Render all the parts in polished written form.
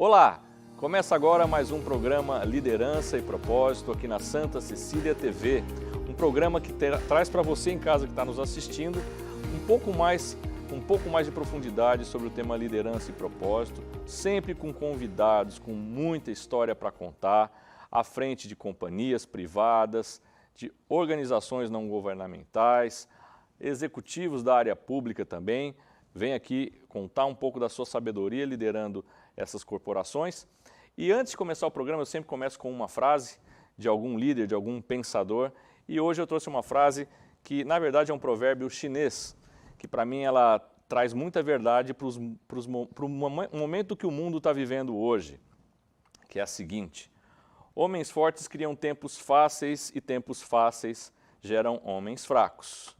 Olá! Começa agora mais um programa Liderança e Propósito aqui na Santa Cecília TV. Um programa que traz para você em casa que está nos assistindo um pouco mais de profundidade sobre o tema liderança e propósito, sempre com convidados com muita história para contar, à frente de companhias privadas, de organizações não governamentais, executivos da área pública também. Vem aqui contar um pouco da sua sabedoria liderando essas corporações. E antes de começar o programa, eu sempre começo com uma frase de algum líder, de algum pensador. E hoje eu trouxe uma frase que, na verdade, é um provérbio chinês, que para mim ela traz muita verdade para o momento que o mundo está vivendo hoje, que é a seguinte: homens fortes criam tempos fáceis e tempos fáceis geram homens fracos.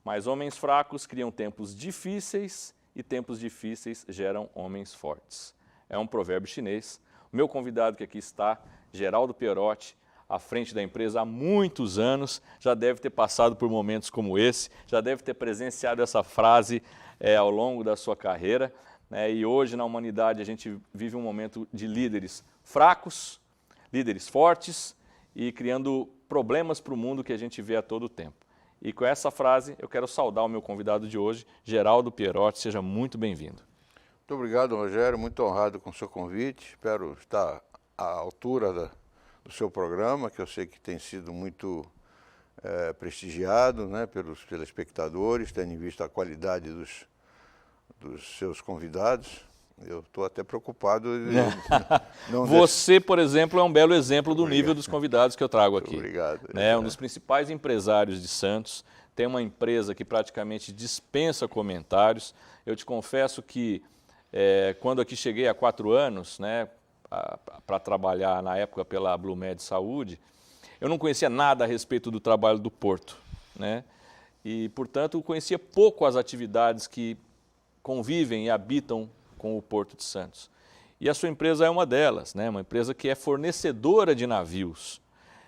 Mas homens fracos criam tempos difíceis e tempos difíceis geram homens fortes. É um provérbio chinês. O meu convidado que aqui está, Geraldo Pierotti, à frente da empresa há muitos anos, já deve ter passado por momentos como esse, já deve ter presenciado essa frase ao longo da sua carreira, né? E hoje na humanidade a gente vive um momento de líderes fracos, líderes fortes e criando problemas para o mundo que a gente vê a todo tempo. E com essa frase eu quero saudar o meu convidado de hoje, Geraldo Pierotti. Seja muito bem-vindo. Muito obrigado, Rogério. Muito honrado com o seu convite. Espero estar à altura do seu programa, que eu sei que tem sido muito prestigiado, né, pelos telespectadores, tendo em vista a qualidade dos seus convidados. Eu estou até preocupado. Você, por exemplo, é um belo exemplo do nível dos convidados que eu trago aqui. Obrigado. Um dos principais empresários de Santos, tem uma empresa que praticamente dispensa comentários. Eu te confesso que quando aqui cheguei há 4 anos, né, para trabalhar na época pela Blumed Saúde, eu não conhecia nada a respeito do trabalho do Porto, né? E, portanto, conhecia pouco as atividades que convivem e habitam com o Porto de Santos. E a sua empresa é uma delas, né? Uma empresa que é fornecedora de navios.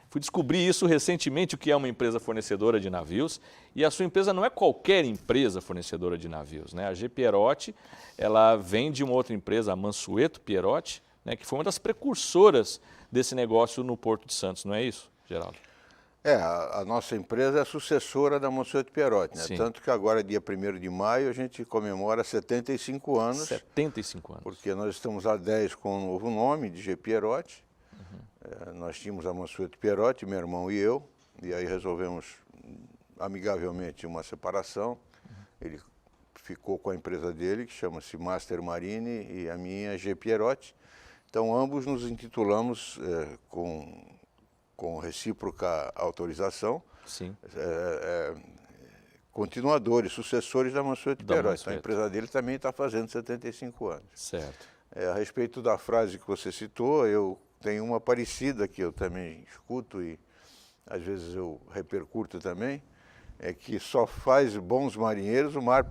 Fui descobrir isso recentemente, o que é uma empresa fornecedora de navios, e a sua empresa não é qualquer empresa fornecedora de navios, né? A G. Pierotti, ela vem de uma outra empresa, a Mansueto Pierotti, né, que foi uma das precursoras desse negócio no Porto de Santos, não é isso, Geraldo? A nossa empresa é a sucessora da Mansueto Pierotti, né? Tanto que agora, dia 1º de maio, a gente comemora 75 anos. 75 anos. Porque nós estamos há 10 com um novo nome, de G. Pierotti. Nós tínhamos a Mansueto Pierotti, meu irmão e eu, e aí resolvemos amigavelmente uma separação. Ele ficou com a empresa dele, que chama-se Master Marine, e a minha G. Pierotti. Então, ambos nos intitulamos com recíproca autorização, continuadores, sucessores da Mansueto Pierotti. Então, a empresa dele também está fazendo 75 anos. Certo. A respeito da frase que você citou, eu tenho uma parecida que eu também escuto e às vezes eu repercuto também, é que só faz bons marinheiros o mar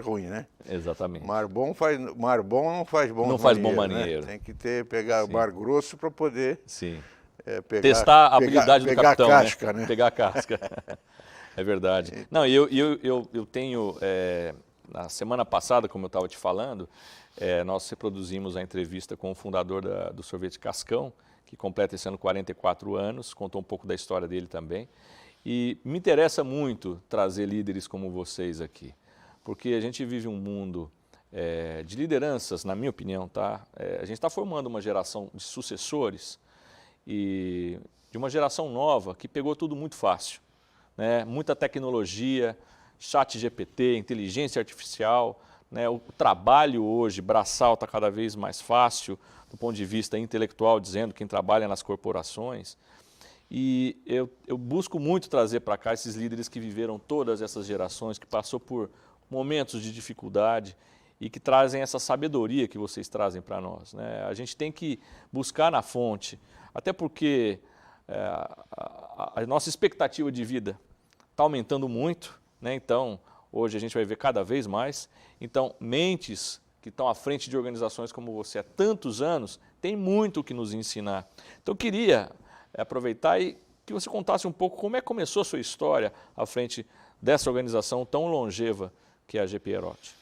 ruim, né? Exatamente. Mar bom não faz bons marinheiros. Não faz bom marinheiro. Né? Tem que pegar mar grosso para poder testar a habilidade do capitão, pegar a casca, né? Pegar a casca. É verdade. Não, eu tenho, na semana passada, como eu estava te falando, nós reproduzimos a entrevista com o fundador do Sorvete Cascão, que completa esse ano 44 anos, contou um pouco da história dele também. E me interessa muito trazer líderes como vocês aqui, porque a gente vive um mundo de lideranças, na minha opinião, tá? A gente está formando uma geração de sucessores e de uma geração nova que pegou tudo muito fácil, né? Muita tecnologia, chat GPT, inteligência artificial, né? O trabalho hoje, braçal, está cada vez mais fácil do ponto de vista intelectual, dizendo quem trabalha nas corporações. E eu busco muito trazer para cá esses líderes que viveram todas essas gerações, que passou por momentos de dificuldade e que trazem essa sabedoria que vocês trazem para nós, né? A gente tem que buscar na fonte, até porque a nossa expectativa de vida está aumentando muito, né? Então, hoje a gente vai ver cada vez mais. Então, mentes que estão à frente de organizações como você há tantos anos, têm muito o que nos ensinar. Então, eu queria aproveitar e que você contasse um pouco como é que começou a sua história à frente dessa organização tão longeva que é a G. Pierotti.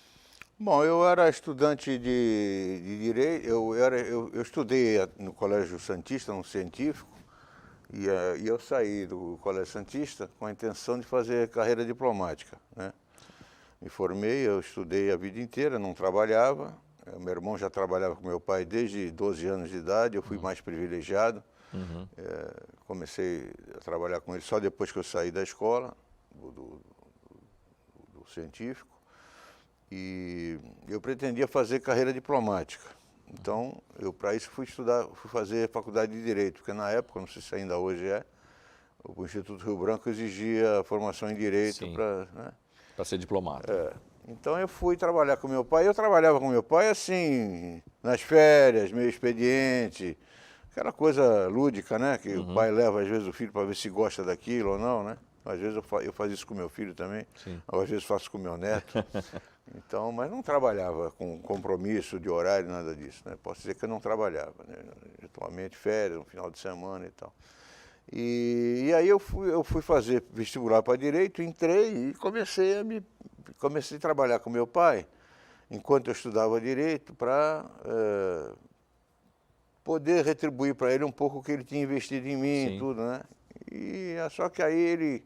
Bom, eu era estudante de Direito, eu estudei no Colégio Santista, no Científico, e eu saí do Colégio Santista com a intenção de fazer carreira diplomática, né? Me formei, eu estudei a vida inteira, não trabalhava. Meu irmão já trabalhava com meu pai desde 12 anos de idade, eu fui mais privilegiado. Comecei a trabalhar com ele só depois que eu saí da escola, do Científico. E eu pretendia fazer carreira diplomática. Então, eu para isso fui fazer faculdade de Direito, porque na época, não sei se ainda hoje o Instituto Rio Branco exigia formação em Direito para... Né? Para ser diplomata. Então eu fui trabalhar com meu pai. Eu trabalhava com meu pai assim, nas férias, meio expediente, aquela coisa lúdica, né? Que o pai leva às vezes o filho para ver se gosta daquilo ou não, né? Às vezes eu fazia isso com meu filho também, às vezes faço com meu neto. Então, mas não trabalhava com compromisso de horário, nada disso, né? Posso dizer que eu não trabalhava, né? Eventualmente férias, um final de semana e tal. E aí eu fui fazer vestibular para Direito, entrei e comecei a trabalhar com meu pai, enquanto eu estudava Direito, para poder retribuir para ele um pouco o que ele tinha investido em mim e tudo, né? E só que aí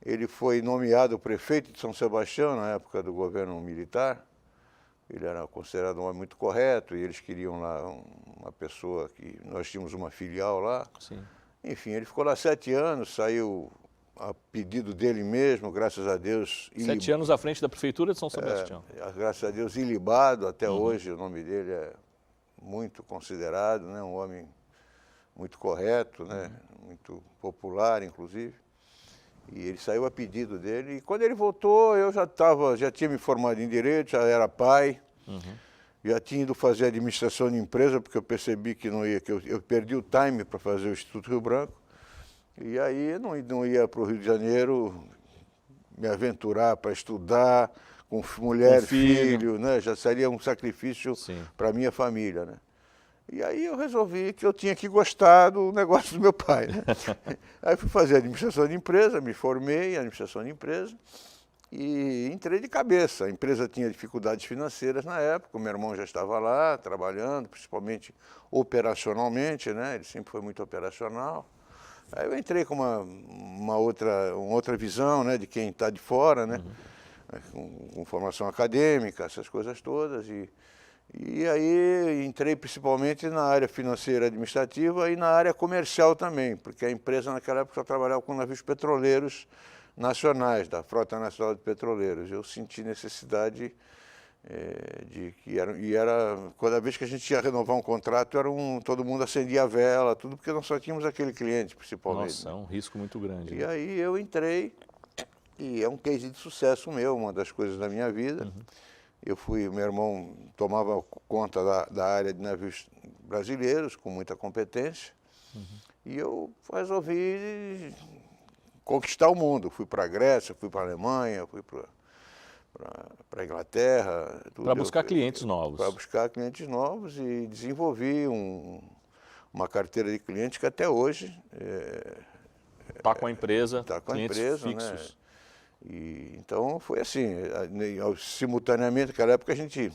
ele foi nomeado prefeito de São Sebastião, na época do governo militar. Ele era considerado um homem muito correto e eles queriam lá uma pessoa que... Nós tínhamos uma filial lá. Enfim, ele ficou lá 7 anos, saiu a pedido dele mesmo, graças a Deus. 7 anos à frente da Prefeitura de São Sebastião. Graças a Deus, ilibado, até hoje o nome dele é muito considerado, né? Um homem muito correto, né? Muito popular, inclusive. E ele saiu a pedido dele. E quando ele voltou, eu já tinha me formado em Direito, já era pai. Já tinha ido fazer administração de empresa, porque eu percebi que não ia, que eu perdi o time para fazer o Instituto Rio Branco. E aí eu não ia para o Rio de Janeiro me aventurar para estudar com mulher, filho, né? Já seria um sacrifício para a minha família, né? E aí eu resolvi que eu tinha que gostar do negócio do meu pai, né? Aí fui fazer administração de empresa, me formei em administração de empresa. E entrei de cabeça. A empresa tinha dificuldades financeiras na época, o meu irmão já estava lá trabalhando, principalmente operacionalmente, né? Ele sempre foi muito operacional. Aí eu entrei com uma outra visão, né, de quem está de fora, né? Com formação acadêmica, essas coisas todas. E aí entrei principalmente na área financeira administrativa e na área comercial também, porque a empresa naquela época só trabalhava com navios petroleiros nacionais, da Frota Nacional de Petroleiros. Eu senti necessidade cada vez que a gente ia renovar um contrato, todo mundo acendia a vela, tudo, porque nós só tínhamos aquele cliente, principalmente. Nossa, é um risco muito grande. E aí eu entrei, e é um case de sucesso meu, uma das coisas da minha vida. Meu irmão tomava conta da área de navios brasileiros, com muita competência, e eu resolvi conquistar o mundo. Fui para a Grécia, fui para a Alemanha, fui para a Inglaterra. Para buscar clientes novos. Para buscar clientes novos e desenvolvi uma carteira de clientes que até hoje... Está com a empresa, tá com clientes a empresa, fixos. Né? Então foi assim, simultaneamente, naquela época a gente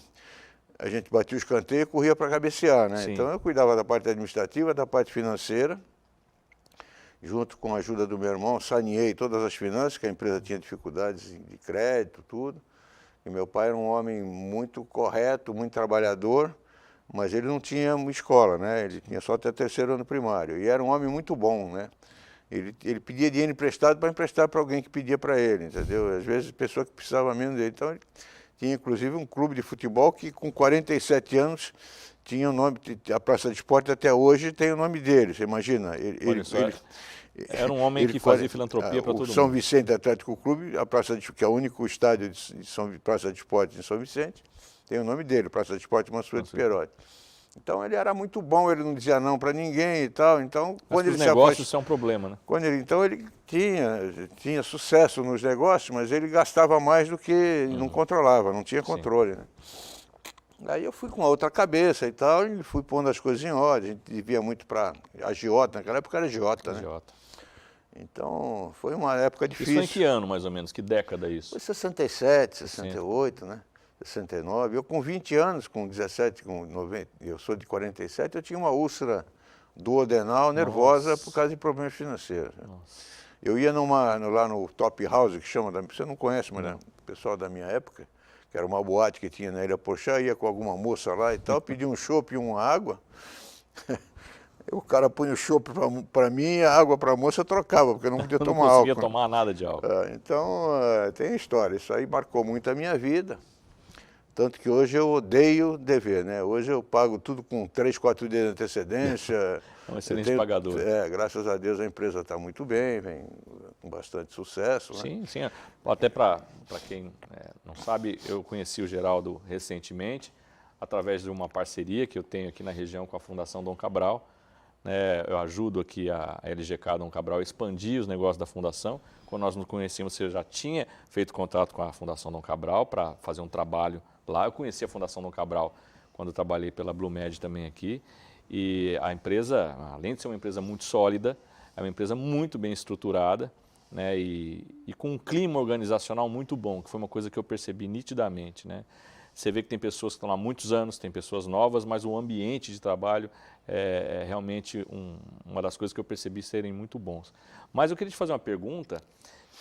batia o escanteio e corria para cabecear, né? Então eu cuidava da parte administrativa, da parte financeira. Junto com a ajuda do meu irmão, saneei todas as finanças, que a empresa tinha dificuldades de crédito, tudo. E meu pai era um homem muito correto, muito trabalhador, mas ele não tinha uma escola, né? Ele tinha só até 3º ano primário. E era um homem muito bom, né? Ele pedia dinheiro emprestado para emprestar para alguém que pedia para ele, entendeu? Às vezes, pessoa que precisava menos dele. Então, ele tinha, inclusive, um clube de futebol que, com 47 anos, tinha o nome, a Praça de Esporte até hoje tem o nome dele, você imagina? Era um homem que fazia filantropia para todo mundo. O São Vicente Atlético Clube, que é o único estádio de Praça de Esporte em São Vicente, tem o nome dele, Praça de Esporte Mansueto Pierotti. Então ele era muito bom, ele não dizia não para ninguém e tal. Então, quando ele negócios isso é um problema, né? Então ele tinha sucesso nos negócios, mas ele gastava mais do que não controlava, não tinha controle, né? Aí eu fui com a outra cabeça e tal, e fui pondo as coisas em ordem. A gente devia muito para a agiota, naquela época era agiota, né? Então, foi uma época difícil. Isso foi em que ano, mais ou menos? Que década isso? Foi 67, 68, né? 69. Eu com 20 anos, com 17, com 90, eu sou de 47, eu tinha uma úlcera duodenal nervosa por causa de problemas financeiros. Nossa. Eu ia lá no Top House, que chama, você não conhece, mas o pessoal da minha época, que era uma boate que tinha na Ilha Porchá, ia com alguma moça lá e tal, pedia um chopp e uma água. O cara punha o chopp para mim e a água para a moça, eu trocava, porque eu não podia tomar álcool. Não conseguia tomar nada de álcool. Então, tem história. Isso aí marcou muito a minha vida. Tanto que hoje eu odeio dever, né? Hoje eu pago tudo com 3, 4 dias de antecedência. É um excelente pagador. Graças a Deus a empresa está muito bem, vem com bastante sucesso. Sim, né? sim. Até para quem não sabe, eu conheci o Geraldo recentemente, através de uma parceria que eu tenho aqui na região com a Fundação Dom Cabral. Eu ajudo aqui a LGK Dom Cabral a expandir os negócios da Fundação. Quando nós nos conhecíamos, você já tinha feito contato com a Fundação Dom Cabral para fazer um trabalho lá. Eu conheci a Fundação Dom Cabral quando eu trabalhei pela Blumed também aqui. E a empresa, além de ser uma empresa muito sólida, é uma empresa muito bem estruturada, né, e com um clima organizacional muito bom, que foi uma coisa que eu percebi nitidamente, né? Você vê que tem pessoas que estão lá há muitos anos, tem pessoas novas, mas o ambiente de trabalho é realmente uma das coisas que eu percebi serem muito bons. Mas eu queria te fazer uma pergunta,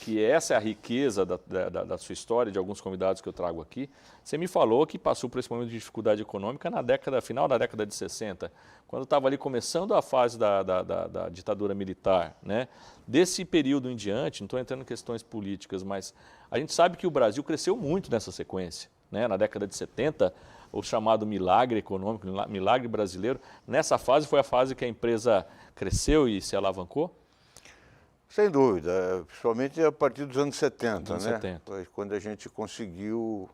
que essa é a riqueza da sua história, de alguns convidados que eu trago aqui. Você me falou que passou por esse momento de dificuldade econômica final da década de 60, quando estava ali começando a fase da ditadura militar, né? Desse período em diante, não estou entrando em questões políticas, mas a gente sabe que o Brasil cresceu muito nessa sequência. Né, na década de 70, o chamado milagre econômico, milagre brasileiro. Nessa fase foi a fase que a empresa cresceu e se alavancou? Sem dúvida, principalmente a partir dos anos 70, anos né? 70. Foi quando a gente conseguiu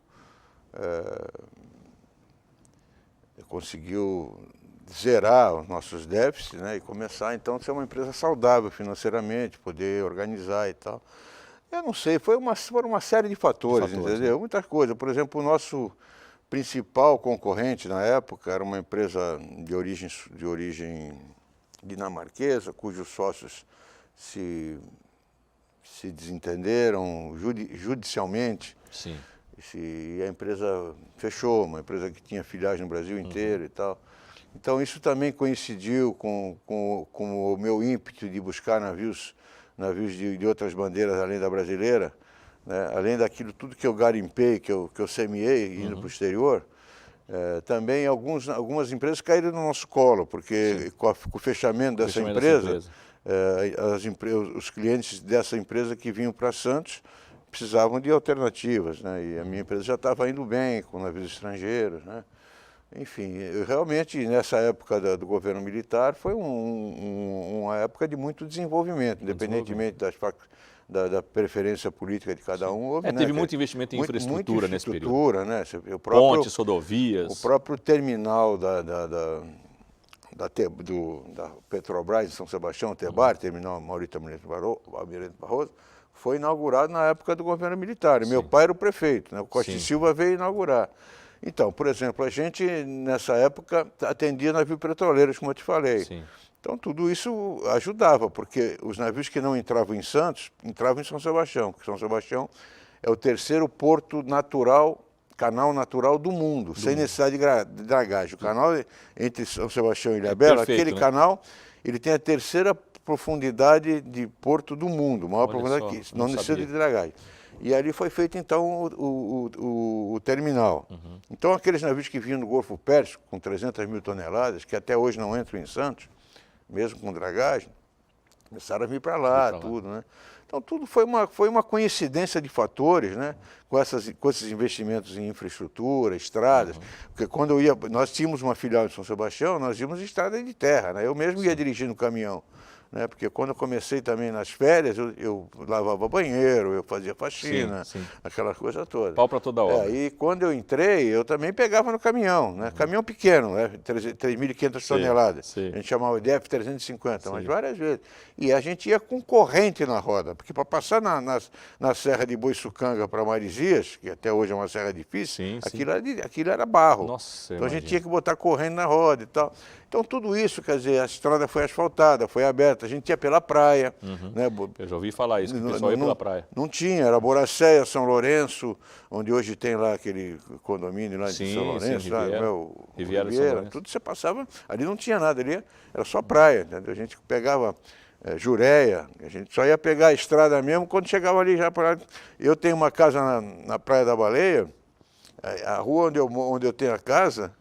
zerar os nossos déficits, né? E começar então a ser uma empresa saudável financeiramente, poder organizar e tal. Eu não sei, foram uma série de fatores, entendeu? Né? Muitas coisas. Por exemplo, o nosso principal concorrente na época era uma empresa de origem dinamarquesa, cujos sócios se desentenderam judicialmente. Sim. E a empresa fechou, uma empresa que tinha filiais no Brasil inteiro e tal. Então isso também coincidiu com o meu ímpeto de buscar navios de outras bandeiras além da brasileira, né? Além daquilo tudo que eu garimpei, que eu semeei indo para o exterior, também algumas empresas caíram no nosso colo, porque com o fechamento dessa empresa, os clientes dessa empresa que vinham para Santos precisavam de alternativas, né? E a minha empresa já estava indo bem com navios estrangeiros, né? Enfim, realmente nessa época do governo militar foi uma época de muito desenvolvimento, independentemente da preferência política de cada um. Houve, teve muito investimento em infraestrutura nesse período. Né? Pontes, rodovias. O próprio terminal da Petrobras em São Sebastião, Tebar, terminal Maurício Almirante Barroso, foi inaugurado na época do governo militar. E meu pai era o prefeito, né? O Costa e Silva veio inaugurar. Então, por exemplo, a gente, nessa época, atendia navios petroleiros, como eu te falei. Sim. Então, tudo isso ajudava, porque os navios que não entravam em Santos, entravam em São Sebastião, porque São Sebastião é o terceiro porto natural, canal natural do mundo, sem necessidade de dragagem. O canal entre São Sebastião e Ilhabela, aquele canal, ele tem a terceira profundidade de porto do mundo, maior profundidade que isso, não necessita de dragagem. E ali foi feito, então, o terminal. Então, aqueles navios que vinham do Golfo Pérsico, com 300 mil toneladas, que até hoje não entram em Santos, mesmo com dragagem, começaram a vir para lá, tudo, né? Então, tudo foi uma coincidência de fatores, né? Com esses investimentos em infraestrutura, estradas. Porque quando nós tínhamos uma filial em São Sebastião, nós íamos em estrada de terra, né? Eu mesmo ia dirigindo caminhão. Né? Porque quando eu comecei também nas férias, eu lavava banheiro, eu fazia faxina, aquela coisa toda. Pau para toda obra. E quando eu entrei, eu também pegava no caminhão, né? Caminhão pequeno, né? 3.500 toneladas. A gente chamava de F350, mas várias vezes. E a gente ia com corrente na roda, porque para passar na Serra de Boiçucanga para Marizias, que até hoje é uma serra difícil, aquilo era barro. Nossa, então a gente tinha que botar corrente na roda e tal. Então tudo isso, quer dizer, a estrada foi asfaltada, foi aberta, a gente ia pela praia. Né? Eu já ouvi falar isso, que o pessoal ia pela praia. Não tinha, era Boracéia, São Lourenço, onde hoje tem lá aquele condomínio lá de São Lourenço, sim, Riviera, São Lourenço. tudo você passava, ali não tinha nada, ali era só praia, entendeu? A gente pegava Jureia, a gente só ia pegar a estrada mesmo quando chegava ali já para... Eu tenho uma casa na Praia da Baleia, a rua onde eu tenho a casa...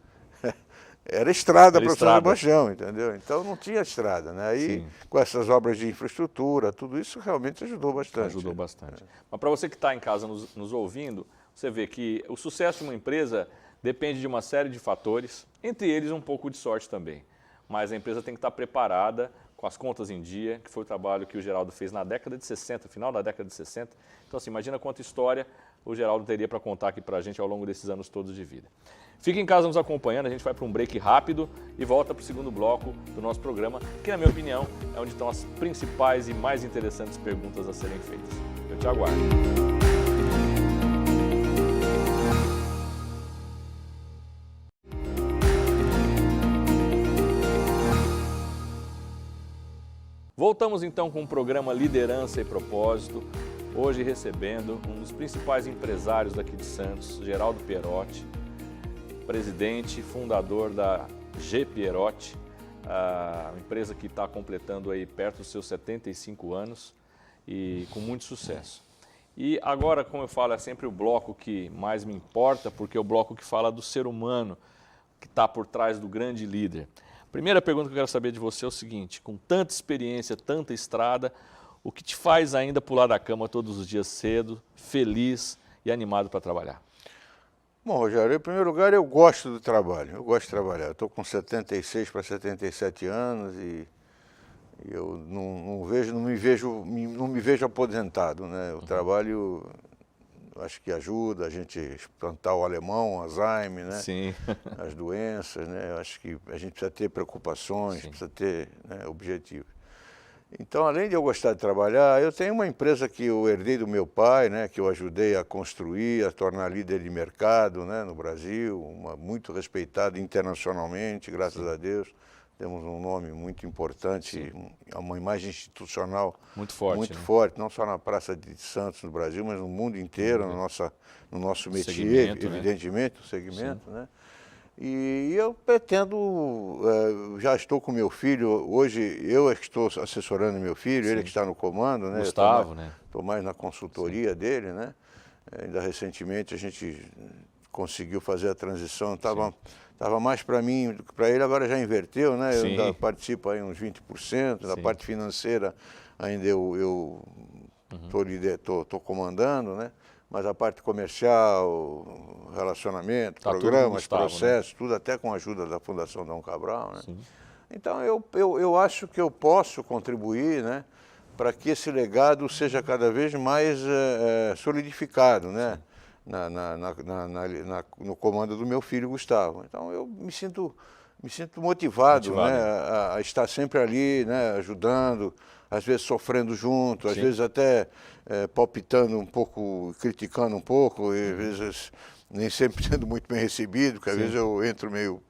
Era estrada para o São Sebastião, entendeu? Então não tinha estrada, né? Aí, com essas obras de infraestrutura, tudo isso realmente ajudou bastante. Ajudou bastante. Mas para você que está em casa nos ouvindo, você vê que o sucesso de uma empresa depende de uma série de fatores, entre eles um pouco de sorte também. Mas a empresa tem que estar preparada, com as contas em dia, que foi o trabalho que o Geraldo fez na década de 60, final da década de 60. Então, assim, imagina quanta história o Geraldo teria para contar aqui para a gente ao longo desses anos todos de vida. Fique em casa nos acompanhando, a gente vai para um break rápido e volta para o segundo bloco do nosso programa, que, na minha opinião, é onde estão as principais e mais interessantes perguntas a serem feitas. Eu te aguardo. Voltamos então com o programa Liderança e Propósito, hoje recebendo um dos principais empresários daqui de Santos, Geraldo Pierotti, presidente, fundador da G. Pierotti, a empresa que está completando aí perto dos seus 75 anos e com muito sucesso. E agora, como eu falo, é sempre o bloco que mais me importa, porque é o bloco que fala do ser humano que está por trás do grande líder. Primeira pergunta que eu quero saber de você é o seguinte: com tanta experiência, tanta estrada, o que te faz ainda pular da cama todos os dias cedo, feliz e animado para trabalhar? Bom, Rogério, em primeiro lugar, eu gosto do trabalho, eu gosto de trabalhar. Estou com 76 para 77 anos e eu não me vejo aposentado, né? O trabalho, acho que ajuda a gente a espantar o alemão, o Alzheimer, né? Sim. As doenças, né? Eu acho que a gente precisa ter preocupações, precisa ter, né, objetivos. Então, além de eu gostar de trabalhar, eu tenho uma empresa que eu herdei do meu pai, né, que eu ajudei a construir, a tornar líder de mercado, né, no Brasil, muito respeitada internacionalmente, graças a Deus. Temos um nome muito importante, uma imagem institucional muito forte, não só na Praça de Santos, no Brasil, mas no mundo inteiro, no nosso métier, evidentemente, o segmento, né? E eu pretendo, já estou com meu filho, hoje eu é que estou assessorando meu filho, ele é que está no comando, né? Gustavo, né? Estou mais na consultoria dele, né? Ainda recentemente a gente conseguiu fazer a transição, estava mais para mim do que para ele, agora já inverteu, né? Eu ainda participo aí uns 20%, da parte financeira ainda eu estou comandando, né? Mas a parte comercial, relacionamento, programas, processos, tudo até com a ajuda da Fundação Dom Cabral, né? Então eu acho que eu posso contribuir, né, para que esse legado seja cada vez mais solidificado, né, no comando do meu filho Gustavo. Então eu me sinto motivado, né, a estar sempre ali, né, ajudando, às vezes sofrendo junto, às vezes até palpitando um pouco, criticando um pouco, e às vezes nem sempre sendo muito bem recebido, porque às vezes eu entro meio...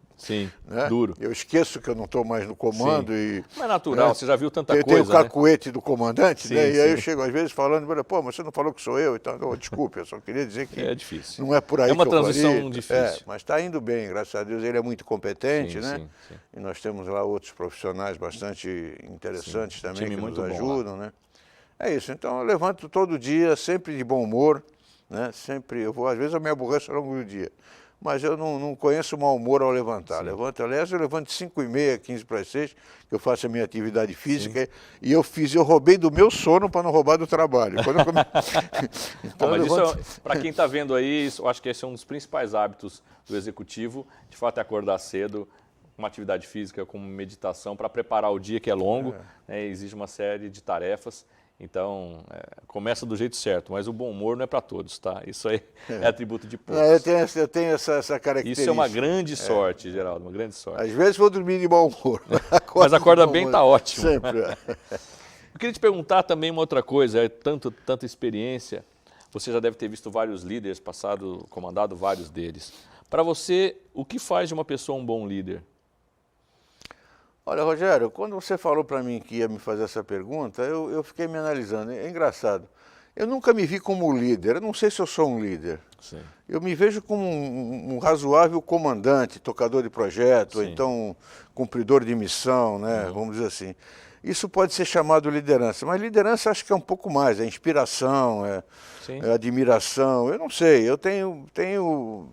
né? Duro. Eu esqueço que eu não estou mais no comando e... Mas é natural, você já viu tanta coisa, tem o cacuete, né, do comandante, né? E aí eu chego às vezes falando, pô, mas você não falou que sou eu, então, desculpe, eu só queria dizer que é difícil. Não é por aí que eu faria. É uma transição difícil. Mas está indo bem, graças a Deus, ele é muito competente, né? E nós temos lá outros profissionais bastante interessantes também, que nos ajudam, né? É isso, então eu levanto todo dia, sempre de bom humor, né? Sempre, às vezes eu me aborreço ao longo do dia, mas eu não conheço mau humor ao levantar. Aliás, eu levanto 5h30, 15 para as 6, que eu faço a minha atividade física, e eu roubei do meu sono para não roubar do trabalho. Então, mas isso, para quem está vendo aí, eu acho que esse é um dos principais hábitos do executivo, de fato é acordar cedo, uma atividade física como meditação, para preparar o dia que é longo, né, exige uma série de tarefas. Então, começa do jeito certo, mas o bom humor não é para todos, tá? Isso aí é atributo de poucos. Eu tenho essa característica. Isso é uma grande sorte, Geraldo, uma grande sorte. Às vezes vou dormir de mau humor. Mas acorda bem, tá ótimo. Sempre. Eu queria te perguntar também uma outra coisa, tanta experiência, você já deve ter visto vários líderes, comandado vários deles. Para você, o que faz de uma pessoa um bom líder? Olha, Rogério, quando você falou para mim que ia me fazer essa pergunta, eu fiquei me analisando. É engraçado. Eu nunca me vi como líder, eu não sei se eu sou um líder. Sim. Eu me vejo como um razoável comandante, tocador de projeto, ou Sim. então cumpridor de missão, né? Vamos dizer assim. Isso pode ser chamado liderança, mas liderança acho que é um pouco mais, é inspiração, Sim. é admiração, eu não sei, eu tenho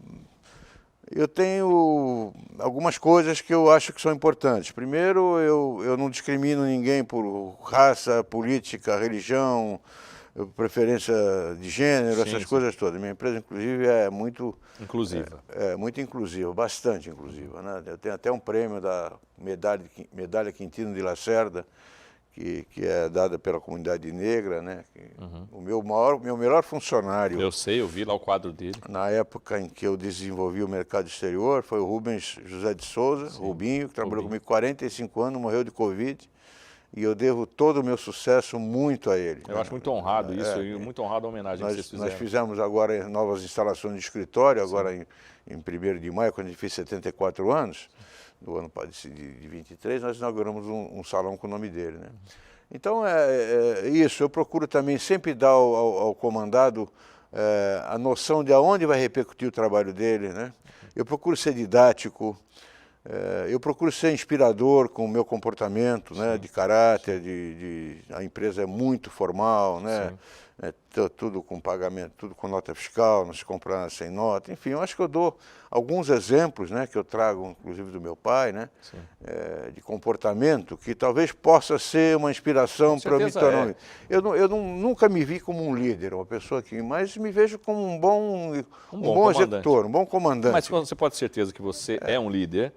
algumas coisas que eu acho que são importantes. Primeiro, eu não discrimino ninguém por raça, política, religião, preferência de gênero, Sim, essas sim. coisas todas. Minha empresa, inclusive, é muito Inclusiva. muito inclusiva, bastante inclusiva, né? Eu tenho até um prêmio da Medalha Quintino de Lacerda, que é dada pela comunidade negra, né? O meu melhor funcionário, Eu sei, eu vi lá o quadro dele. na época em que eu desenvolvi o mercado exterior, foi o Rubens José de Souza, Rubinho, que trabalhou comigo 45 anos, morreu de Covid. E eu devo todo o meu sucesso muito a ele. Eu acho muito honrado isso, e muito honrado a homenagem que vocês fizeram. Nós fizemos agora novas instalações de escritório, agora em 1º de maio, quando a gente fez 74 anos, do ano de 23, nós inauguramos um salão com o nome dele, né? Então, é isso, eu procuro também sempre dar ao comandado a noção de aonde vai repercutir o trabalho dele, né? Eu procuro ser didático, eu procuro ser inspirador com o meu comportamento, né, de caráter, a empresa é muito formal, né, tudo com pagamento, tudo com nota fiscal, não se compra sem nota, enfim, eu acho que eu dou alguns exemplos, né, que eu trago, inclusive do meu pai, né, de comportamento, que talvez possa ser uma inspiração para me tornar. Eu nunca me vi como um líder, uma pessoa que, mas me vejo como um bom executor, um bom comandante. Mas você pode ter certeza que você é um líder.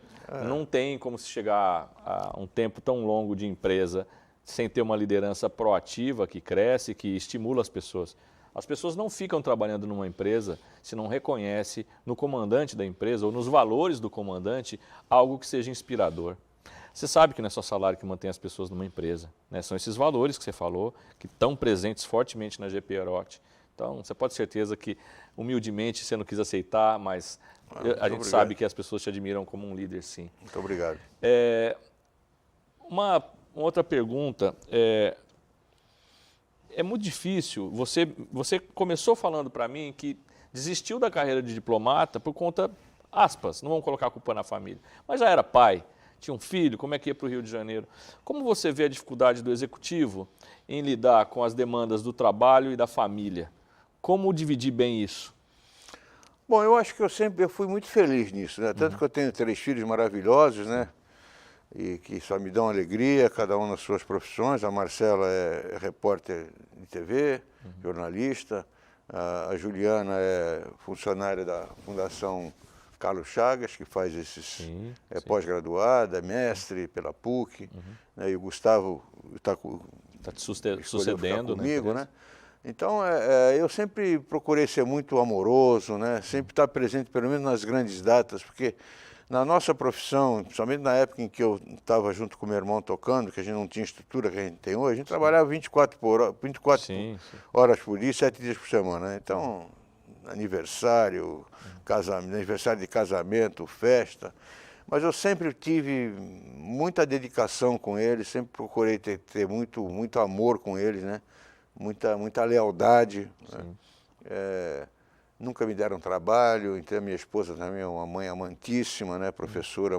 Não tem como se chegar a um tempo tão longo de empresa sem ter uma liderança proativa que cresce, que estimula as pessoas. As pessoas não ficam trabalhando numa empresa se não reconhece no comandante da empresa ou nos valores do comandante algo que seja inspirador. Você sabe que não é só salário que mantém as pessoas numa empresa, né? São esses valores que você falou, que estão presentes fortemente na GP Erotti. Então, você pode ter certeza que, humildemente, você não quis aceitar, mas a gente sabe que as pessoas te admiram como um líder, sim. Muito obrigado. Uma outra pergunta, é muito difícil, você começou falando para mim que desistiu da carreira de diplomata por conta, aspas, não vamos colocar a culpa na família, mas já era pai, tinha um filho, como é que ia para o Rio de Janeiro? Como você vê a dificuldade do executivo em lidar com as demandas do trabalho e da família? Como dividir bem isso? Bom, eu acho que eu fui muito feliz nisso, né? Tanto que eu tenho 3 filhos maravilhosos, né? E que só me dão alegria, cada um nas suas profissões. A Marcela é repórter de TV, jornalista. A Juliana é funcionária da Fundação Carlos Chagas, que faz pós-graduada, mestre pela PUC. Né? E o Gustavo está te sucedendo comigo, né? Então, eu sempre procurei ser muito amoroso, né? Sempre estar presente, pelo menos nas grandes datas, porque na nossa profissão, principalmente na época em que eu estava junto com meu irmão tocando, que a gente não tinha estrutura que a gente tem hoje, a gente trabalhava 24 horas por dia, 7 dias por semana, né? Então, aniversário de casamento, festa, mas eu sempre tive muita dedicação com eles, sempre procurei ter muito amor com eles, né? Muita lealdade, né? Nunca me deram trabalho, então a minha esposa também é uma mãe amantíssima, né? Professora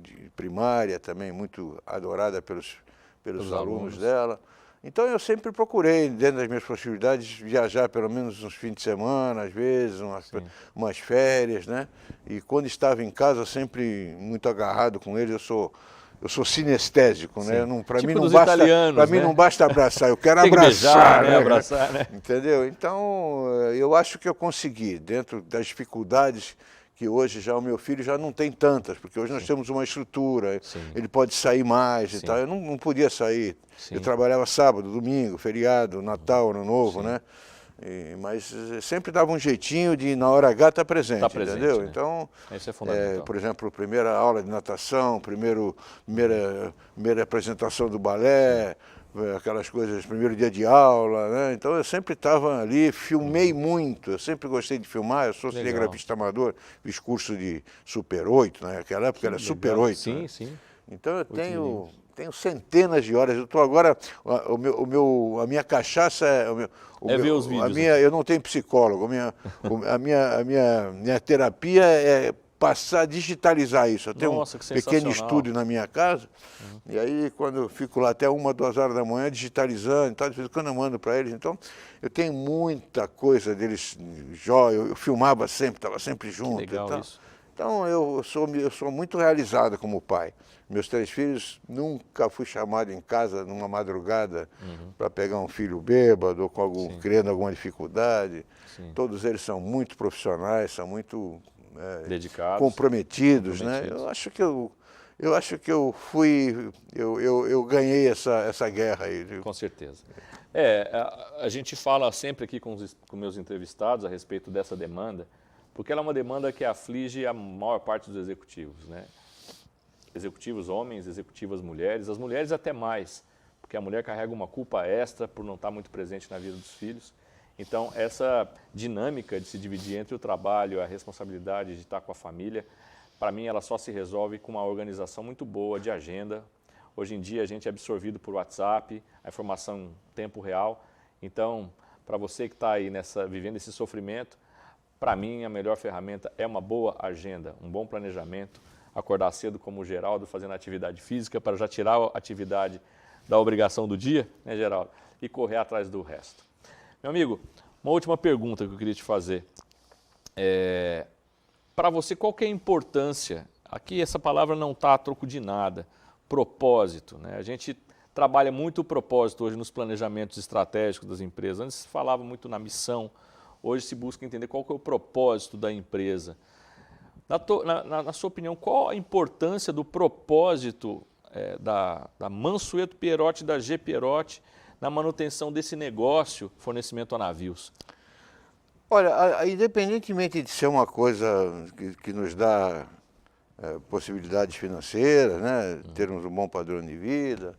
de primária também, muito adorada pelos alunos dela. Então eu sempre procurei, dentro das minhas possibilidades, viajar pelo menos uns fins de semana, às vezes, umas férias, né? E quando estava em casa, sempre muito agarrado com eles, eu sou sinestésico, né? Para tipo mim não basta abraçar, eu quero abraçar, beijar, né? Abraçar, né? Entendeu? Então, eu acho que eu consegui, dentro das dificuldades que hoje já o meu filho já não tem tantas, porque hoje nós temos uma estrutura, ele pode sair mais e tal. Eu não podia sair, eu trabalhava sábado, domingo, feriado, Natal, Ano Novo, né? Mas sempre dava um jeitinho de, na hora H, estar presente, entendeu? Né? Então, isso é fundamental. Por exemplo, primeira aula de natação, primeira apresentação do balé, aquelas coisas, primeiro dia de aula, né? Então eu sempre estava ali, filmei muito, eu sempre gostei de filmar, eu sou cinegrafista amador, fiz curso de Super 8, naquela época era Super 8. Sim, né? sim. Então eu tenho centenas de horas. Eu estou agora, a minha cachaça é ver os vídeos. Eu não tenho psicólogo. A minha terapia é digitalizar isso. Eu tenho Nossa, um que pequeno sensacional. estúdio na minha casa, e aí quando eu fico lá até 1, 2 horas da manhã digitalizando e tal, de vez em quando eu mando para eles. Então eu tenho muita coisa deles, eu filmava sempre, estava sempre junto. Que legal e tal. isso. Então eu sou muito realizado como pai. Meus 3 filhos, nunca fui chamado em casa numa madrugada para pegar um filho bêbado ou criando alguma dificuldade. Sim. Todos eles são muito profissionais, são muito Dedicados, comprometidos, né? Eu acho que eu ganhei essa guerra aí. Com certeza. A gente fala sempre aqui com meus entrevistados a respeito dessa demanda, porque ela é uma demanda que aflige a maior parte dos executivos, né? Executivos homens, executivas mulheres, as mulheres até mais, porque a mulher carrega uma culpa extra por não estar muito presente na vida dos filhos. Então, essa dinâmica de se dividir entre o trabalho e a responsabilidade de estar com a família, para mim, ela só se resolve com uma organização muito boa de agenda. Hoje em dia, a gente é absorvido por WhatsApp, a informação em tempo real. Então, para você que está aí vivendo esse sofrimento, para mim, a melhor ferramenta é uma boa agenda, um bom planejamento, acordar cedo como o Geraldo, fazendo atividade física para já tirar a atividade da obrigação do dia, né, Geraldo? E correr atrás do resto. Meu amigo, uma última pergunta que eu queria te fazer. Para você, qual que é a importância, aqui essa palavra não está a troco de nada, propósito, né? A gente trabalha muito o propósito hoje nos planejamentos estratégicos das empresas. Antes se falava muito na missão, hoje se busca entender qual que é o propósito da empresa. Na sua opinião, qual a importância do propósito da Mansueto Pierotti, da G. Pierotti, na manutenção desse negócio, fornecimento a navios? Olha, independentemente de ser uma coisa que nos dá possibilidades financeiras, né, termos um bom padrão de vida,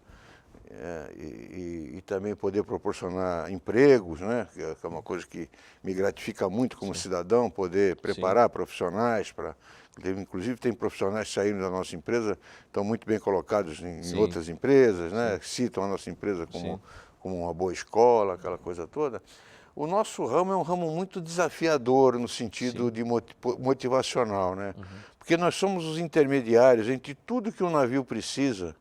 e também poder proporcionar empregos, né, que é uma coisa que me gratifica muito como cidadão, poder preparar profissionais para... Inclusive tem profissionais que saíram da nossa empresa, estão muito bem colocados em outras empresas, né, citam a nossa empresa como uma boa escola, aquela coisa toda. O nosso ramo é um ramo muito desafiador no sentido de motivacional, né? Porque nós somos os intermediários entre tudo que um navio precisa,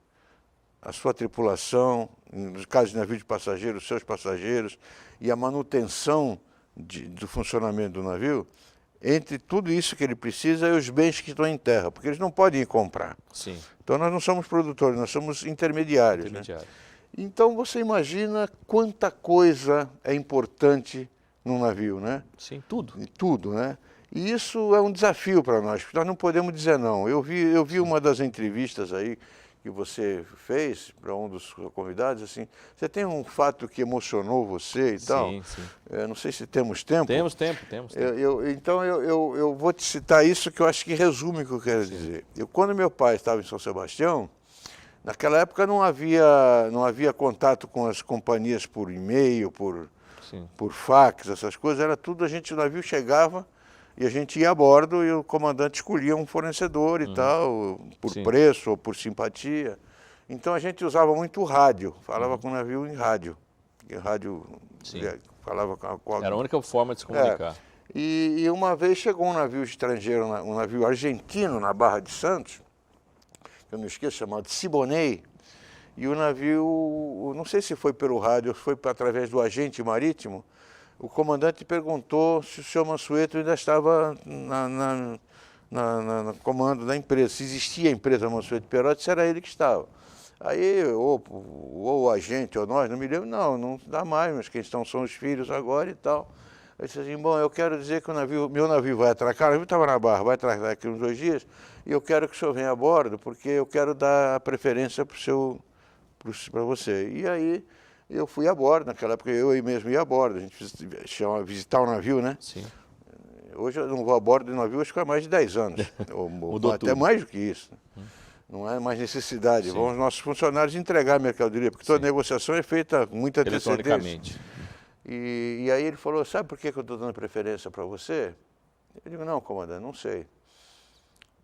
a sua tripulação, no caso de navio de passageiros, os seus passageiros, e a manutenção do funcionamento do navio, entre tudo isso que ele precisa e os bens que estão em terra, porque eles não podem ir comprar. Sim. Então nós não somos produtores, nós somos intermediários. Né? Então você imagina quanta coisa é importante num navio, né? Sim, tudo. Tudo, né? E isso é um desafio para nós, porque nós não podemos dizer não. Eu vi uma das entrevistas aí que você fez para um dos convidados, assim, você tem um fato que emocionou você e tal? Sim. Eu não sei se temos tempo. Temos tempo. Então eu vou te citar isso que eu acho que resume o que eu quero dizer. Quando meu pai estava em São Sebastião, naquela época não havia contato com as companhias por e-mail, por fax, essas coisas, era tudo, o navio chegava e a gente ia a bordo e o comandante escolhia um fornecedor e tal, por preço ou por simpatia. Então a gente usava muito rádio, falava com o navio em rádio. Falava com Era a única forma de se comunicar. E uma vez chegou um navio estrangeiro, um navio argentino na Barra de Santos, eu não esqueço, chamado Siboney, e o navio, não sei se foi pelo rádio ou foi através do agente marítimo, o comandante perguntou se o senhor Mansueto ainda estava no comando da empresa, se existia a empresa Mansueto Pierotti, se era ele que estava. Aí, ou o agente ou nós, não me lembro, não dá mais, mas quem estão são os filhos agora e tal. Eu disse assim, bom, eu quero dizer que meu navio vai atracar, o navio estava na Barra, vai atracar daqui uns 2 dias, e eu quero que o senhor venha a bordo, porque eu quero dar a preferência para você. E aí eu fui a bordo, naquela época eu mesmo ia a bordo, a gente chama visitar o navio, né? Sim. Hoje eu não vou a bordo de navio, acho que há mais de 10 anos, ou até mais do que isso. Não é mais necessidade, vão os nossos funcionários entregar a mercadoria, porque toda negociação é feita com muita antecedência. Eletronicamente. E aí ele falou, sabe por que eu estou dando preferência para você? Eu digo, não, comandante, não sei.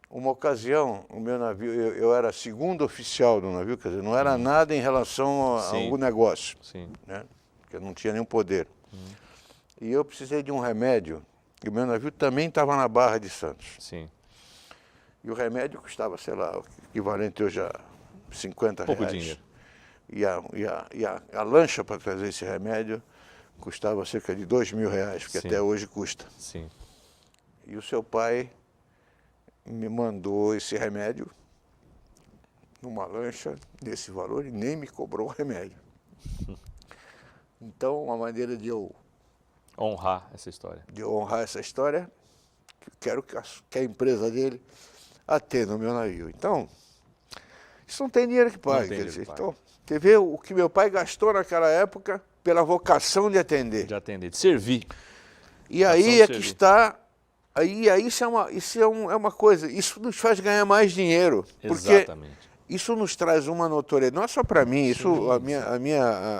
uma ocasião, o meu navio, eu era segundo oficial do navio, quer dizer, não era nada em relação ao negócio, né? Porque eu não tinha nenhum poder. E eu precisei de um remédio, e o meu navio também estava na Barra de Santos. Sim. E o remédio custava, sei lá, o equivalente hoje a 50 Pouco reais. dinheiro. E a lancha para trazer esse remédio custava cerca de R$2.000, porque até hoje custa. Sim. E o seu pai me mandou esse remédio numa lancha desse valor e nem me cobrou o remédio. Então, uma maneira de eu honrar essa história. Quero que a empresa dele atenda o meu navio. Então, isso não tem dinheiro que pague. Quer dizer, então, você vê o que meu pai gastou naquela época pela vocação de atender. De servir. E aí é que está... Aí isso é uma coisa, isso nos faz ganhar mais dinheiro. Porque isso nos traz uma notoriedade, não é só para mim, isso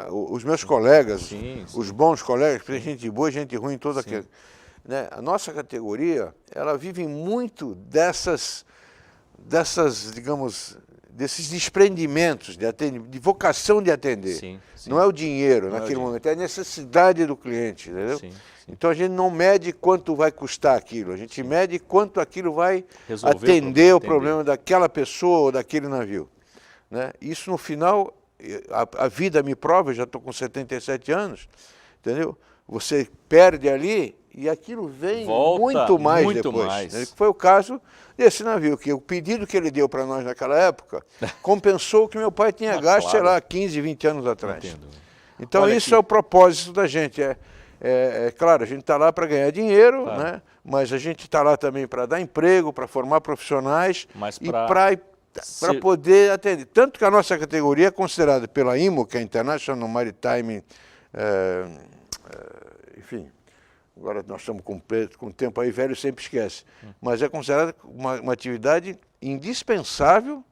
os meus colegas, os bons colegas, tem gente boa e gente ruim, toda aquela. Né? A nossa categoria, ela vive muito dessas, digamos, desses desprendimentos de vocação de atender. Não é o dinheiro naquele momento, é a necessidade do cliente, entendeu? Então a gente não mede quanto vai custar aquilo, a gente mede quanto aquilo vai atender o problema daquela pessoa ou daquele navio. Né? Isso no final, a vida me prova, eu já estou com 77 anos, entendeu? Você perde ali e aquilo vem muito mais depois. Né? Foi o caso desse navio, que o pedido que ele deu para nós naquela época compensou o que meu pai tinha gasto, sei lá, 15, 20 anos atrás. Então isso é o propósito da gente, claro, a gente está lá para ganhar dinheiro, né? Mas a gente está lá também para dar emprego, para formar profissionais e para poder atender. Tanto que a nossa categoria é considerada pela IMO, que é International Maritime, enfim, agora nós estamos com o tempo aí velho, sempre esquece, mas é considerada uma atividade indispensável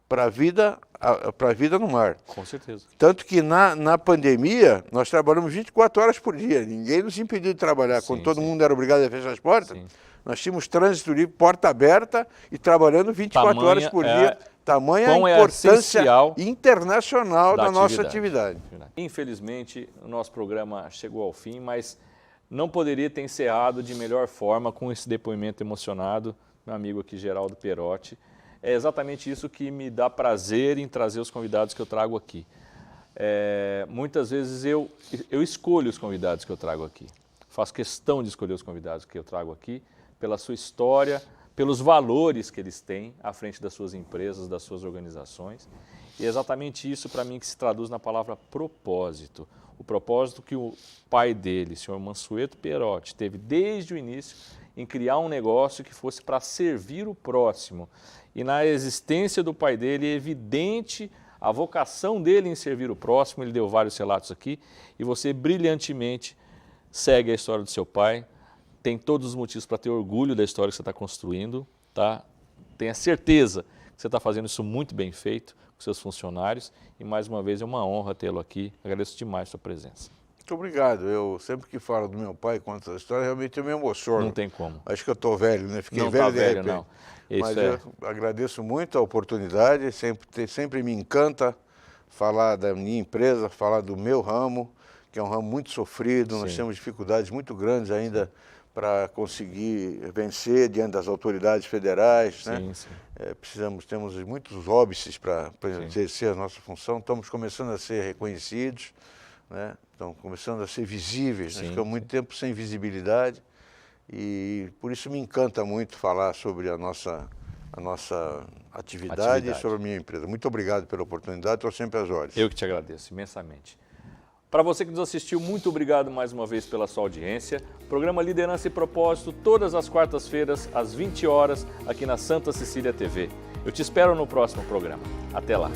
para a vida no mar. Com certeza. Tanto que na pandemia, nós trabalhamos 24 horas por dia. Ninguém nos impediu de trabalhar. Quando todo mundo era obrigado a fechar as portas, nós tínhamos trânsito livre, porta aberta e trabalhando 24 horas por dia. Tamanha a importância internacional da nossa atividade. Infelizmente, o nosso programa chegou ao fim, mas não poderia ter encerrado de melhor forma com esse depoimento emocionado, meu amigo aqui, Geraldo Perotti. É exatamente isso que me dá prazer em trazer os convidados que eu trago aqui. Muitas vezes eu escolho os convidados que eu trago aqui. Faço questão de escolher os convidados que eu trago aqui pela sua história, pelos valores que eles têm à frente das suas empresas, das suas organizações. E é exatamente isso para mim que se traduz na palavra propósito. O propósito que o pai dele, o senhor Mansueto Perotti, teve desde o início em criar um negócio que fosse para servir o próximo. E na existência do pai dele é evidente a vocação dele em servir o próximo, ele deu vários relatos aqui, e você brilhantemente segue a história do seu pai, tem todos os motivos para ter orgulho da história que você está construindo, tá? Tenha certeza que você está fazendo isso muito bem feito com seus funcionários, e mais uma vez é uma honra tê-lo aqui, agradeço demais a sua presença. Muito obrigado. Eu sempre que falo do meu pai, conto essa história, realmente eu me emociono. Não tem como. Acho que eu estou velho, né? Fiquei não velho tá de velho, repente. não. Mas eu agradeço muito a oportunidade, sempre me encanta falar da minha empresa, falar do meu ramo, que é um ramo muito sofrido, nós temos dificuldades muito grandes ainda para conseguir vencer diante das autoridades federais, né? Temos muitos óbices para exercer a nossa função, estamos começando a ser reconhecidos, né? Estão começando a ser visíveis, nós ficamos muito tempo sem visibilidade e por isso me encanta muito falar sobre a nossa atividade e sobre a minha empresa. Muito obrigado pela oportunidade, estou sempre às ordens. Eu que te agradeço imensamente. Para você que nos assistiu, muito obrigado mais uma vez pela sua audiência. Programa Liderança e Propósito, todas as quartas-feiras, às 20 horas, aqui na Santa Cecília TV. Eu te espero no próximo programa. Até lá.